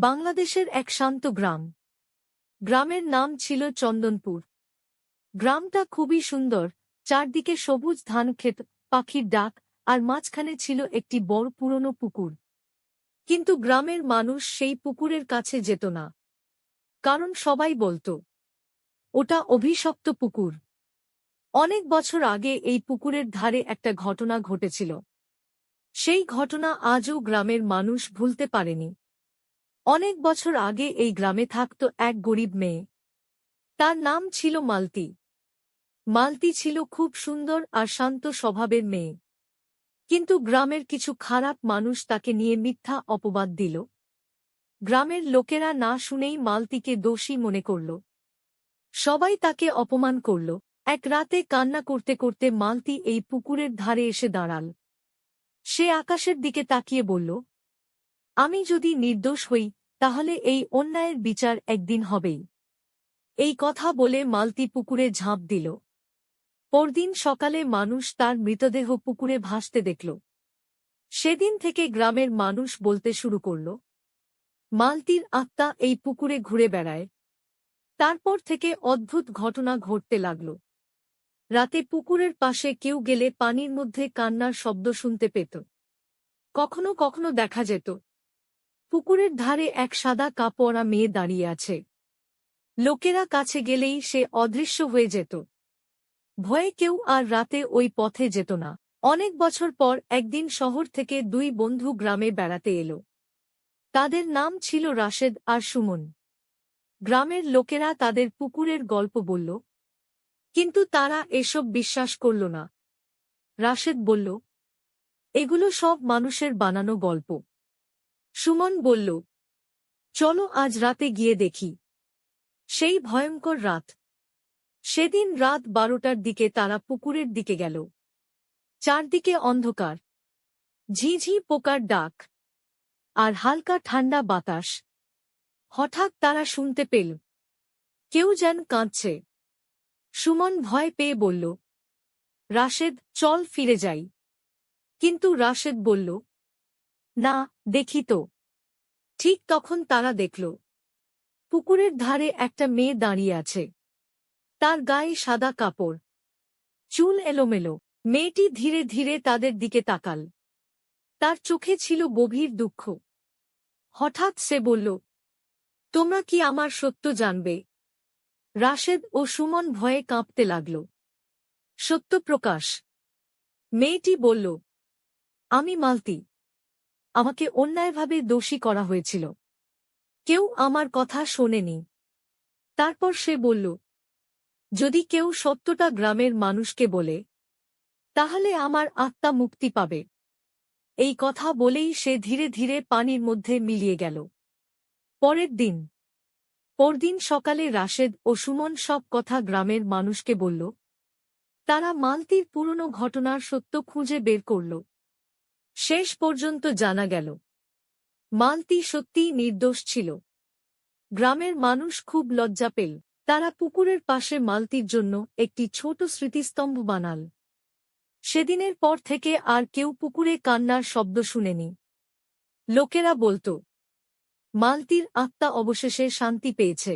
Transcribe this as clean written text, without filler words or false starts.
বাংলাদেশের এক শান্ত গ্রাম। গ্রামের নাম ছিল চন্দনপুর। গ্রামটা খুবই সুন্দর, চারদিকে সবুজ ধানক্ষেত, পাখির ডাক, আর মাঝখানে ছিল একটি বড় পুরনো পুকুর। কিন্তু গ্রামের মানুষ সেই পুকুরের কাছে যেত না, কারণ সবাই বলত ওটা অভিশপ্ত পুকুর। অনেক বছর আগে এই পুকুরের ধারে একটা ঘটনা ঘটেছিল। সেই ঘটনা আজও গ্রামের মানুষ ভুলতে পারেনি। অনেক বছর আগে এই গ্রামে থাকত এক গরিব মেয়ে। তার নাম ছিল মালতী। মালতী ছিল খুব সুন্দর আর শান্ত স্বভাবের মেয়ে। কিন্তু গ্রামের কিছু খারাপ মানুষ তাকে নিয়ে মিথ্যা অপবাদ দিল। গ্রামের লোকেরা না শুনেই মালতীকে দোষী মনে করল। সবাই তাকে অপমান করল। এক রাতে কান্না করতে করতে মালতী এই পুকুরের ধারে এসে দাঁড়াল। সে আকাশের দিকে তাকিয়ে বলল, আমি যদি নির্দোষ হই, তাহলে এই অন্যায়ের বিচার একদিন হবেই। এই কথা বলে মালতী পুকুরে ঝাঁপ দিল। পরদিন সকালে মানুষ তার মৃতদেহ পুকুরে ভাসতে দেখল। সেদিন থেকে গ্রামের মানুষ বলতে শুরু করল, মালতীর আত্মা এই পুকুরে ঘুরে বেড়ায়। তারপর থেকে অদ্ভুত ঘটনা ঘটতে লাগল। রাতে পুকুরের পাশে কেউ গেলে পানির মধ্যে কান্নার শব্দ শুনতে পেত। কখনো কখনো দেখা যেত পুকুরের ধারে এক সাদা কাপড়া মেয়ে দাঁড়িয়ে আছে। লোকেরা কাছে গেলেই সে অদৃশ্য হয়ে যেত। ভয়ে কেউ আর রাতে ওই পথে যেত না। অনেক বছর পর একদিন শহর থেকে দুই বন্ধু গ্রামে বেড়াতে এলো। তাদের নাম ছিল রাশেদ আর সুমন। গ্রামের লোকেরা তাদের পুকুরের গল্প বলল, কিন্তু তারা এসব বিশ্বাস করল না। রাশেদ বলল, এগুলো সব মানুষের বানানো গল্প। সুমন বলল, চলো আজ রাতে গিয়ে দেখি। সেই ভয়ঙ্কর রাত। সেদিন রাত 12টার দিকে তারা পুকুরের দিকে গেল। চারদিকে অন্ধকার, ঝিঝি পোকার ডাক, আর হালকা ঠান্ডা বাতাস। হঠাৎ তারা শুনতে পেল কেউ যেন কাঁদছে। সুমন ভয় পেয়ে বলল, রাশেদ, চল ফিরে যাই। কিন্তু রাশেদ বলল, না, দেখি তো। ঠিক তখন তারা দেখল পুকুরের ধারে একটা মেয়ে দাঁড়িয়ে আছে। তার গায়ে সাদা কাপড়, চুল এলোমেলো। মেয়েটি ধীরে ধীরে তাদের দিকে তাকাল। তার চোখে ছিল গভীর দুঃখ। হঠাৎ সে বলল, তোমরা কি আমার সত্য জানবে? রাশেদ ও সুমন ভয়ে কাঁপতে লাগল। সত্য প্রকাশ। মেয়েটি বলল, আমি মালতী। আমাকে অন্যায়ভাবে দোষী করা হয়েছিল। কেউ আমার কথা শোনেনি। তারপর সে বলল, যদি কেউ সত্যটা গ্রামের মানুষকে বলে, তাহলে আমার আত্মা মুক্তি পাবে। এই কথা বলেই সে ধীরে ধীরে পানির মধ্যে মিলিয়ে গেল। পরদিন সকালে রাশেদ ও সুমন সব কথা গ্রামের মানুষকে বলল। তারা মালতীর পুরনো ঘটনার সত্য খুঁজে বের করল। শেষ পর্যন্ত জানা গেল মালতী সত্যিই নির্দোষ ছিল। গ্রামের মানুষ খুব লজ্জা পেল। তারা পুকুরের পাশে মালতীর জন্য একটি ছোট স্মৃতিস্তম্ভ বানাল। সেদিনের পর থেকে আর কেউ পুকুরে কান্নার শব্দ শুনেনি। লোকেরা বলত, মালতীর আত্মা অবশেষে শান্তি পেয়েছে।